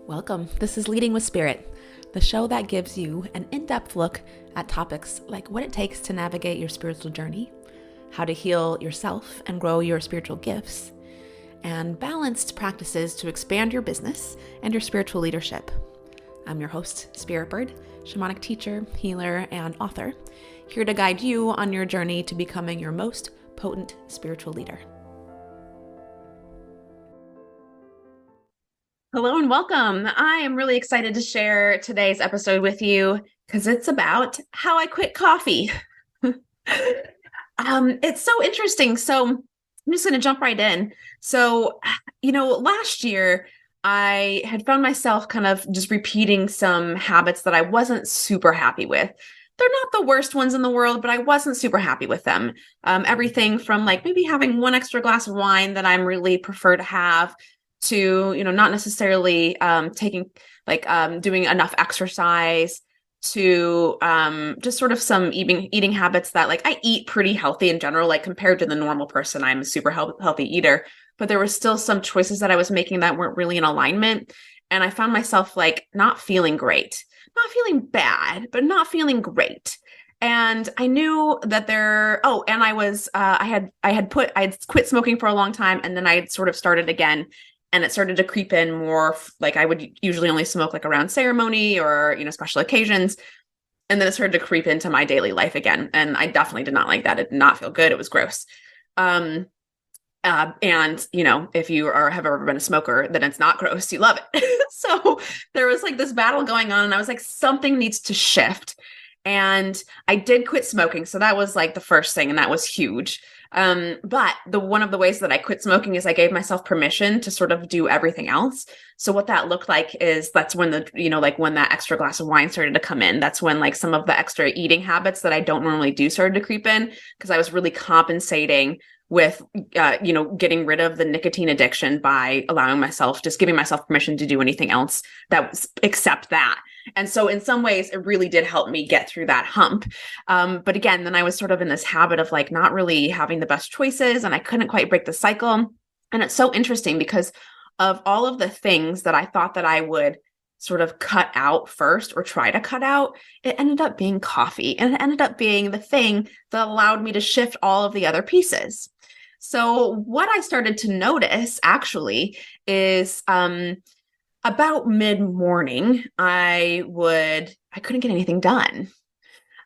Welcome. This is Leading with Spirit, the show that gives you an in-depth look at topics like what it takes to navigate your spiritual journey, how to heal yourself and grow your spiritual gifts, and balanced practices to expand your business and your spiritual leadership. I'm your host, Spirit Bird, shamanic teacher, healer, and author, here to guide you on your journey to becoming your most potent spiritual leader. Hello and welcome. I am really excited to share today's episode with you because it's about how I quit coffee. It's so interesting. So I'm just going to jump right in. So, last year I had found myself kind of just repeating some habits that I wasn't super happy with. They're not the worst ones in the world, but I wasn't super happy with them. Everything from like maybe having one extra glass of wine that I'm really prefer to have, to, not necessarily doing enough exercise, to just sort of some eating habits that like I eat pretty healthy in general, like compared to the normal person, I'm a super healthy eater, but there were still some choices that I was making that weren't really in alignment. And I found myself like not feeling great, not feeling bad, but not feeling great. And I knew that I had quit smoking for a long time, and then I had sort of started again. And it started to creep in more, like I would usually only smoke like around ceremony or, special occasions. And then it started to creep into my daily life again. And I definitely did not like that. It did not feel good. It was gross. And if you have ever been a smoker, then it's not gross. You love it. So there was like this battle going on, and I was like, something needs to shift. And I did quit smoking. So that was like the first thing, and that was huge. But one of the ways that I quit smoking is I gave myself permission to sort of do everything else. So what that looked like is that's when when that extra glass of wine started to come in. That's when like some of the extra eating habits that I don't normally do started to creep in, because I was really compensating with, getting rid of the nicotine addiction by giving myself permission to do anything else except that. And so in some ways, it really did help me get through that hump. But again, then I was sort of in this habit of like not really having the best choices, and I couldn't quite break the cycle. And it's so interesting because of all of the things that I thought that I would sort of cut out first or try to cut out, it ended up being coffee. And it ended up being the thing that allowed me to shift all of the other pieces. So what I started to notice actually is, about mid-morning, I couldn't get anything done.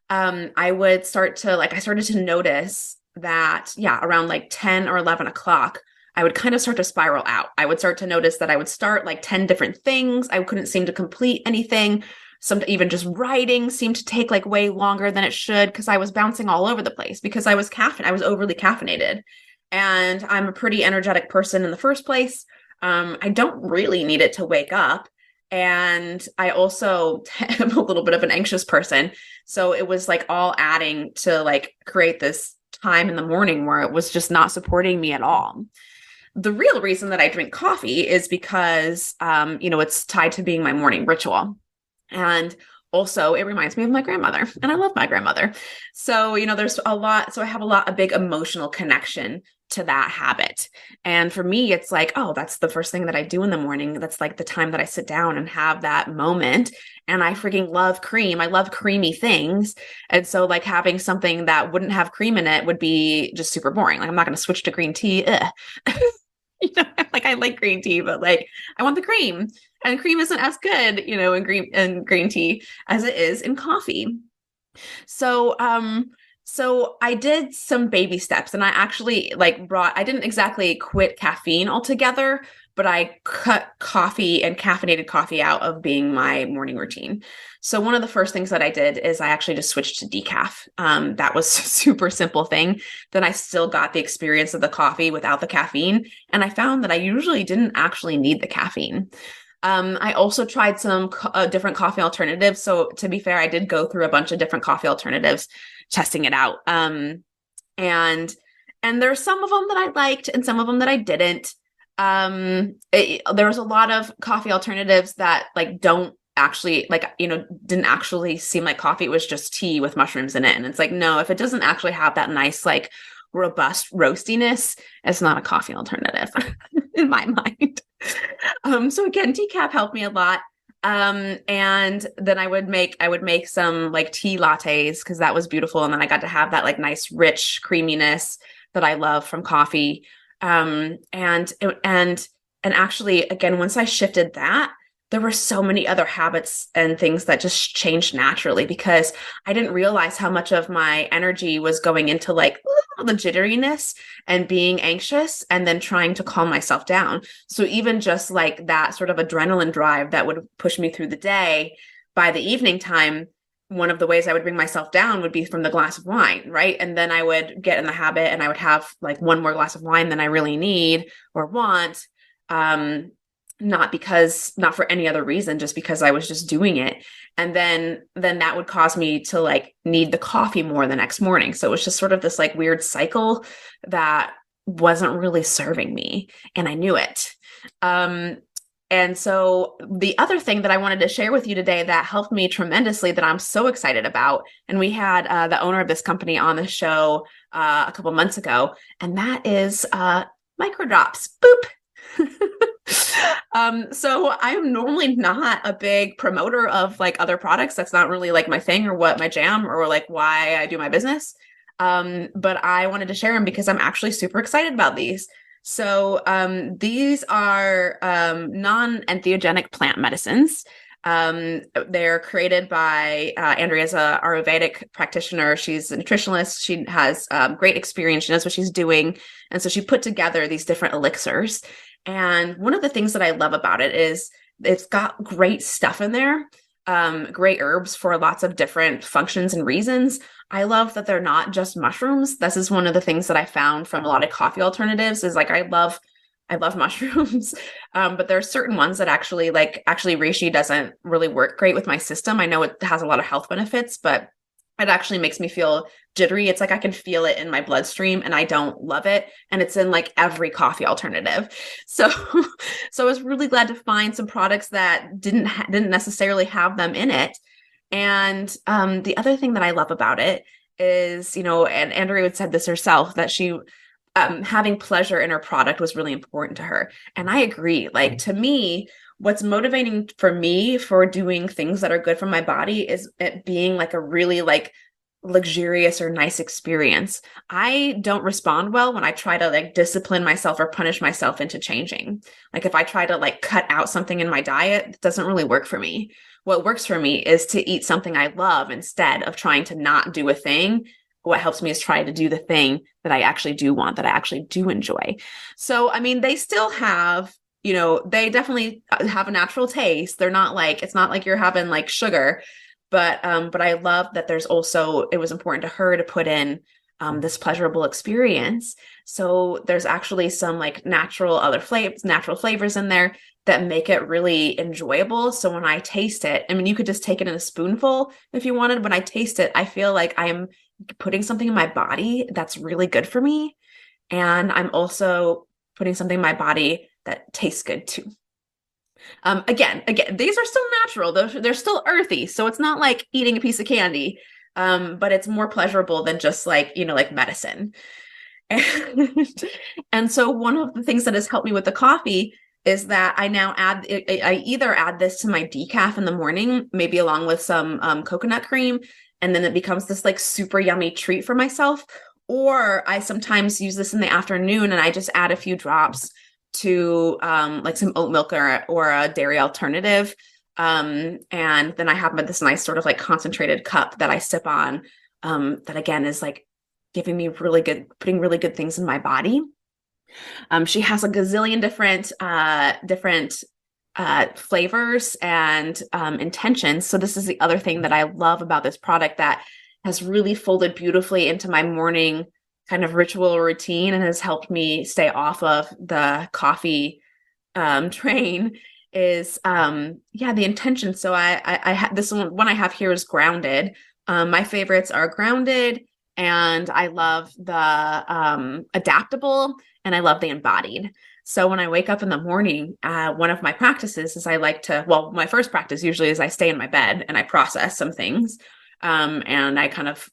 I started to notice that, around like 10 or 11 o'clock, I would kind of start to spiral out. I would start to notice that I would start like 10 different things. I couldn't seem to complete anything. Even just writing seemed to take like way longer than it should, because I was bouncing all over the place because I was overly caffeinated. And I'm a pretty energetic person in the first place. I don't really need it to wake up. And I also am a little bit of an anxious person. So it was like all adding to like create this time in the morning where it was just not supporting me at all. The real reason that I drink coffee is because, it's tied to being my morning ritual. And also it reminds me of my grandmother, and I love my grandmother. So, there's a have a big emotional connection to that habit. And for me, it's like, oh, that's the first thing that I do in the morning. That's like the time that I sit down and have that moment. And I freaking love cream. I love creamy things. And so like having something that wouldn't have cream in it would be just super boring. Like I'm not going to switch to green tea. Like I like green tea, but like I want the cream, and cream isn't as good, in green tea as it is in coffee. So I did some baby steps, and I actually I didn't exactly quit caffeine altogether, but I cut coffee and caffeinated coffee out of being my morning routine. So one of the first things that I did is I actually just switched to decaf. That was a super simple thing. Then I still got the experience of the coffee without the caffeine. And I found that I usually didn't actually need the caffeine. I also tried some different coffee alternatives. So to be fair, I did go through a bunch of different coffee alternatives, testing it out. And there's some of them that I liked and some of them that I didn't. There was a lot of coffee alternatives that don't actually didn't actually seem like coffee. It was just tea with mushrooms in it. And it's like, no, if it doesn't actually have that nice, robust roastiness, it's not a coffee alternative in my mind. So again, decaf helped me a lot. And then I would make some like tea lattes because that was beautiful. And then I got to have that like nice rich creaminess that I love from coffee. And actually, again, once I shifted that, there were so many other habits and things that just changed naturally because I didn't realize how much of my energy was going into like the jitteriness and being anxious and then trying to calm myself down. So even just like that sort of adrenaline drive that would push me through the day, by the evening time, one of the ways I would bring myself down would be from the glass of wine, right? And then I would get in the habit and I would have like one more glass of wine than I really need or want. Not for any other reason, just because I was just doing it. And then that would cause me to like need the coffee more the next morning. So it was just sort of this like weird cycle that wasn't really serving me. And I knew it. And so the other thing that I wanted to share with you today that helped me tremendously that I'm so excited about, and we had the owner of this company on the show a couple months ago, and that is MycroDrops. Boop. So I'm normally not a big promoter of like other products. That's not really like my thing or what my jam or like why I do my business. But I wanted to share them because I'm actually super excited about these. So these are non-entheogenic plant medicines. They're created by Andrea's a Ayurvedic practitioner. She's a nutritionalist. She has great experience. She knows what she's doing. And so she put together these different elixirs. And one of the things that I love about it is it's got great stuff in there, great herbs for lots of different functions and reasons. I love that they're not just mushrooms. This is one of the things that I found from a lot of coffee alternatives is like I love mushrooms, but there are certain ones that actually reishi doesn't really work great with my system. I know it has a lot of health benefits, but it actually makes me feel jittery. It's like I can feel it in my bloodstream and I don't love it. And it's in like every coffee alternative. So I was really glad to find some products that didn't necessarily have them in it. And the other thing that I love about it is, and Andrea had said this herself, that she having pleasure in her product was really important to her. And I agree. Like to me, what's motivating for me for doing things that are good for my body is it being like a really like luxurious or nice experience. I don't respond well when I try to like discipline myself or punish myself into changing. Like if I try to like cut out something in my diet, it doesn't really work for me. What works for me is to eat something I love instead of trying to not do a thing. What helps me is try to do the thing that I actually do want, that I actually do enjoy. So, I mean, they still have, they definitely have a natural taste. They're not like, it's not like you're having like sugar, but I love that there's also, it was important to her to put in this pleasurable experience. So there's actually some like natural flavors in there that make it really enjoyable. So when I taste it, I mean, you could just take it in a spoonful if you wanted. When I taste it, I feel like I'm putting something in my body that's really good for me. And I'm also putting something in my body that tastes good too. Again, these are still natural. They're still earthy. So it's not like eating a piece of candy, but it's more pleasurable than just like, like medicine. And so one of the things that has helped me with the coffee is that I either add this to my decaf in the morning, maybe along with some coconut cream, and then it becomes this like super yummy treat for myself. Or I sometimes use this in the afternoon and I just add a few drops to like some oat milk or a dairy alternative. And then I have this nice sort of like concentrated cup that I sip on that again is like putting really good things in my body. She has a gazillion different flavors and intentions. So this is the other thing that I love about this product that has really folded beautifully into my morning kind of ritual routine and has helped me stay off of the coffee train is the intention. So I this one I have here is grounded. My favorites are grounded, and I love the adaptable, and I love the embodied. So when I wake up in the morning, one of my practices is my first practice usually is I stay in my bed and I process some things. And I kind of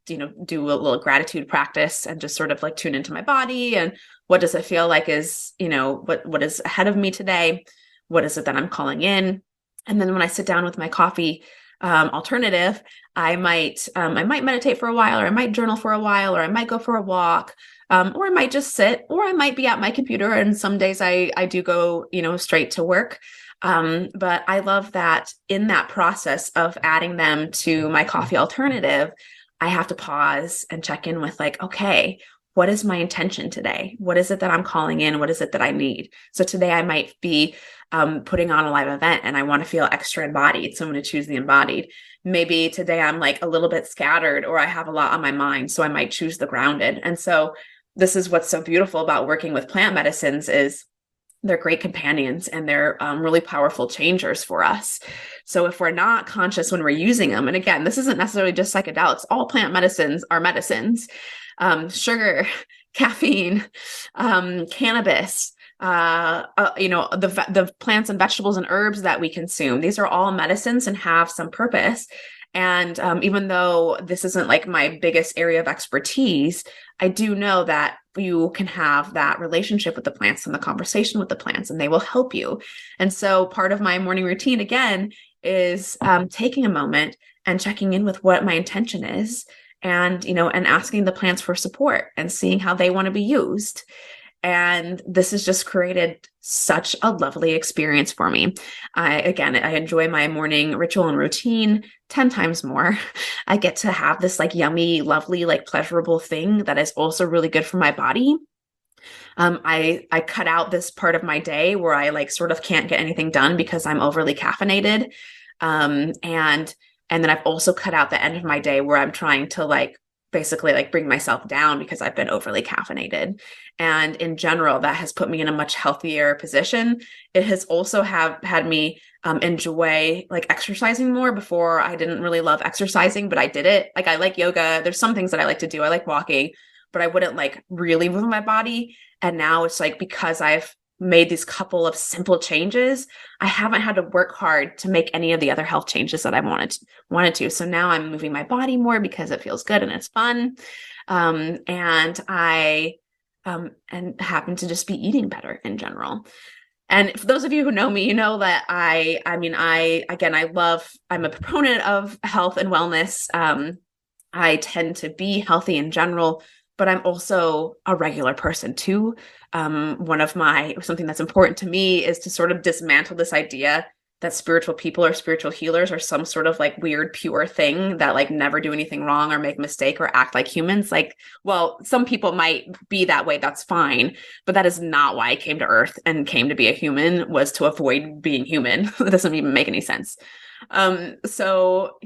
do a little gratitude practice and just sort of like tune into my body and what does it feel like is, what is ahead of me today? What is it that I'm calling in? And then when I sit down with my coffee alternative, I might meditate for a while, or I might journal for a while, or I might go for a walk, or I might just sit, or I might be at my computer. And some days I do go, straight to work. But I love that in that process of adding them to my coffee alternative, I have to pause and check in with like, okay, what is my intention today? What is it that I'm calling in? What is it that I need? So today I might be putting on a live event and I want to feel extra embodied. So I'm going to choose the embodied. Maybe today I'm like a little bit scattered or I have a lot on my mind. So I might choose the grounded. And so this is what's so beautiful about working with plant medicines is they're great companions and they're really powerful changers for us. So if we're not conscious when we're using them, and again, this isn't necessarily just psychedelics, all plant medicines are medicines. Sugar, caffeine, cannabis, the plants and vegetables and herbs that we consume. These are all medicines and have some purpose. And even though this isn't like my biggest area of expertise, I do know that you can have that relationship with the plants and the conversation with the plants, and they will help you. And so part of my morning routine, again, is taking a moment and checking in with what my intention is and, and asking the plants for support and seeing how they want to be used. And this has just created such a lovely experience for me. I enjoy my morning ritual and routine 10 times more. I get to have this like yummy, lovely, like pleasurable thing that is also really good for my body. I cut out this part of my day where I like sort of can't get anything done because I'm overly caffeinated. And then I've also cut out the end of my day where I'm trying to like basically like bring myself down because I've been overly caffeinated. And in general, that has put me in a much healthier position. It has also had me enjoy like exercising more. Before, I didn't really love exercising, but I did it. Like I like yoga. There's some things that I like to do. I like walking, but I wouldn't like really move my body. And now it's like, because I've made these couple of simple changes, I haven't had to work hard to make any of the other health changes that I wanted to. So now I'm moving my body more because it feels good and it's fun. And I and happen to just be eating better in general. And for those of you who know me, you know that I'm a proponent of health and wellness. I tend to be healthy in general, but I'm also a regular person too. Something that's important to me is to sort of dismantle this idea that spiritual people or spiritual healers are some sort of like weird, pure thing that like never do anything wrong or make a mistake or act like humans. Like, well, some people might be that way. That's fine. But that is not why I came to Earth and came to be a human, was to avoid being human. That doesn't even make any sense. I still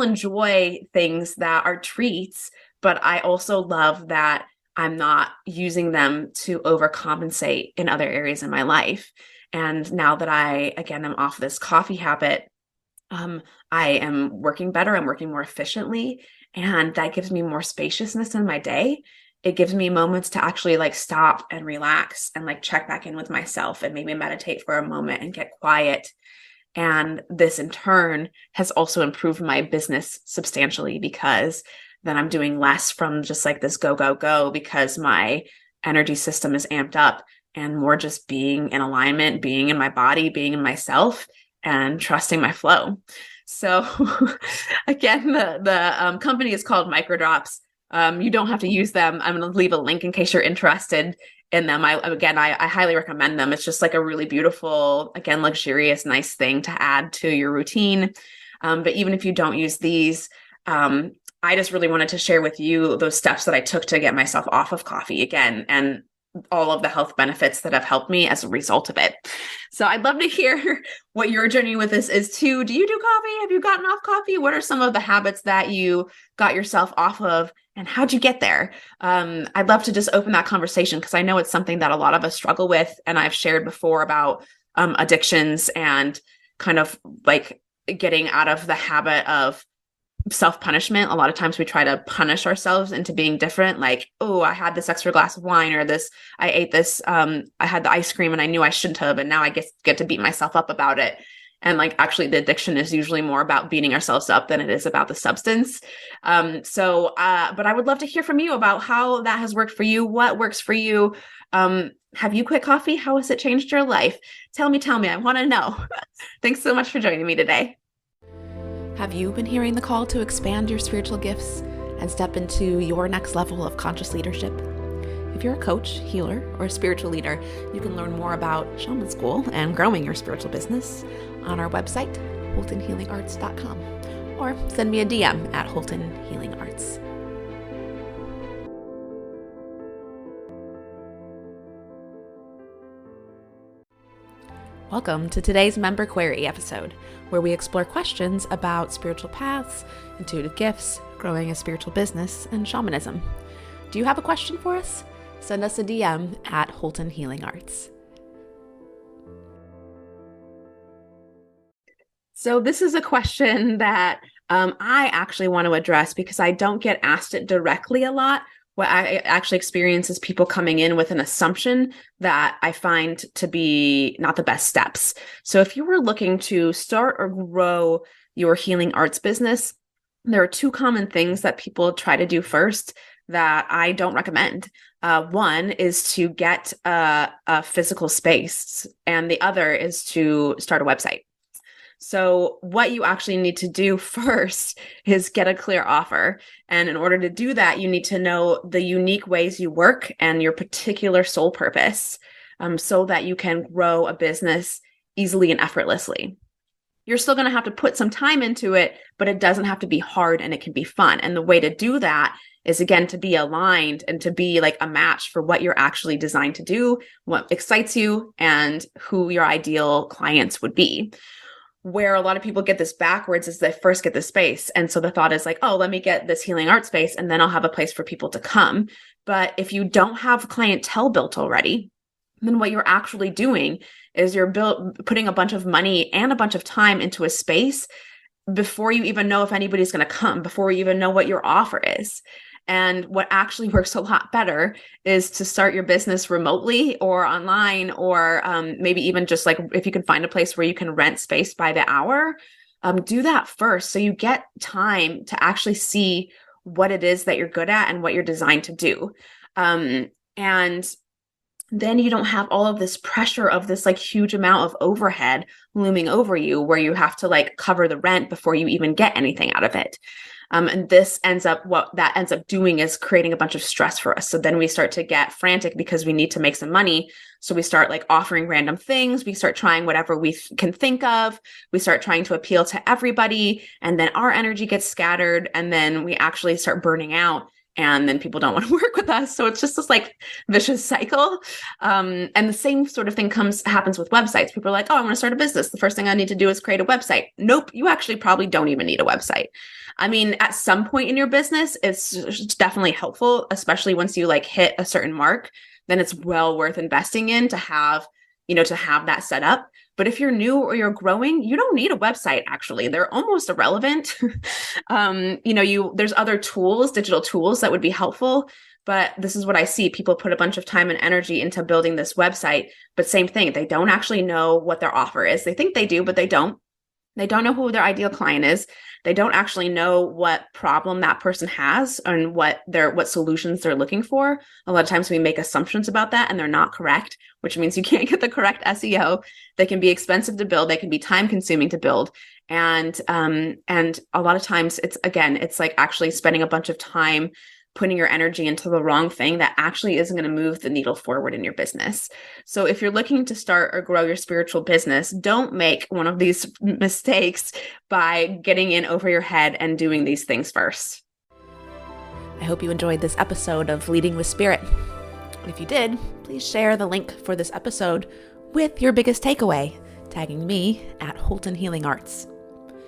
enjoy things that are treats, but I also love that I'm not using them to overcompensate in other areas in my life. And now that I'm off this coffee habit, I am working better. I'm working more efficiently. And that gives me more spaciousness in my day. It gives me moments to actually like stop and relax and like check back in with myself and maybe meditate for a moment and get quiet. And this in turn has also improved my business substantially, because then I'm doing less from just like this go, go, go, because my energy system is amped up, and more just being in alignment, being in my body, being in myself, and trusting my flow. So again, the company is called MycroDrops. You don't have to use them. I'm going to leave a link in case you're interested in them. I highly recommend them. It's just like a really beautiful, again, luxurious, nice thing to add to your routine. But even if you don't use these, I just really wanted to share with you those steps that I took to get myself off of coffee again, and all of the health benefits that have helped me as a result of it. So I'd love to hear what your journey with this is too. Do you do coffee? Have you gotten off coffee? What are some of the habits that you got yourself off of, and how'd you get there? I'd love to just open that conversation, because I know it's something that a lot of us struggle with. And I've shared before about addictions and kind of like getting out of the habit of self-punishment. A lot of times we try to punish ourselves into being different. Like, oh, I had this extra glass of wine, or I ate this, I had the ice cream and I knew I shouldn't have, and now I get to beat myself up about it. And like actually the addiction is usually more about beating ourselves up than it is about the substance. But I would love to hear from you about how that has worked for you. What works for you? Have you quit coffee? How has it changed your life? Tell me. I want to know. Thanks so much for joining me today. Have you been hearing the call to expand your spiritual gifts and step into your next level of conscious leadership? If you're a coach, healer, or a spiritual leader, you can learn more about Shaman School and growing your spiritual business on our website, HoltonHealingArts.com, or send me a DM at Holton Healing Arts. Welcome to today's Member Query episode, where we explore questions about spiritual paths, intuitive gifts, growing a spiritual business, and shamanism. Do you have a question for us? Send us a DM at Holton Healing Arts. So this is a question that I actually want to address because I don't get asked it directly a lot. What I actually experience is people coming in with an assumption that I find to be not the best steps. So if you were looking to start or grow your healing arts business, there are two common things that people try to do first that I don't recommend. One is to get a physical space, and the other is to start a website. So what you actually need to do first is get a clear offer. And in order to do that, you need to know the unique ways you work and your particular soul purpose, so that you can grow a business easily and effortlessly. You're still going to have to put some time into it, but it doesn't have to be hard and it can be fun. And the way to do that is, again, to be aligned and to be like a match for what you're actually designed to do, what excites you, and who your ideal clients would be. Where a lot of people get this backwards is they first get the space. And so the thought is like, oh, let me get this healing art space and then I'll have a place for people to come. But if you don't have clientele built already, then what you're actually doing is you're putting a bunch of money and a bunch of time into a space before you even know if anybody's going to come, before you even know what your offer is. And what actually works a lot better is to start your business remotely or online, or maybe even just like if you can find a place where you can rent space by the hour, do that first. So you get time to actually see what it is that you're good at and what you're designed to do. And then you don't have all of this pressure of this like huge amount of overhead looming over you where you have to like cover the rent before you even get anything out of it. And what that ends up doing is creating a bunch of stress for us. So then we start to get frantic because we need to make some money. So we start like offering random things. We start trying whatever we can think of. We start trying to appeal to everybody. And then our energy gets scattered. And then we actually start burning out. And then people don't want to work with us. So it's just this like vicious cycle. And the same sort of thing happens with websites. People are like, oh, I want to start a business. The first thing I need to do is create a website. Nope. You actually probably don't even need a website. I mean, at some point in your business, it's definitely helpful, especially once you like hit a certain mark, then it's well worth investing in to have that set up. But if you're new or you're growing, you don't need a website, actually. They're almost irrelevant. There's other tools, digital tools that would be helpful. But this is what I see. People put a bunch of time and energy into building this website. But same thing, they don't actually know what their offer is. They think they do, but they don't. They don't know who their ideal client is. They don't actually know what problem that person has and what solutions they're looking for. A lot of times we make assumptions about that and they're not correct, which means you can't get the correct SEO. They can be expensive to build. They can be time consuming to build. And a lot of times it's like actually spending a bunch of time putting your energy into the wrong thing that actually isn't going to move the needle forward in your business. So if you're looking to start or grow your spiritual business, don't make one of these mistakes by getting in over your head and doing these things first. I hope you enjoyed this episode of Leading with Spirit. If you did, please share the link for this episode with your biggest takeaway, tagging me at Holton Healing Arts.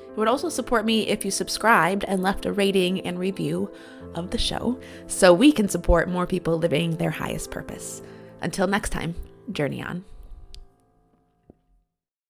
It would also support me if you subscribed and left a rating and review of the show so we can support more people living their highest purpose. Until next time, journey on.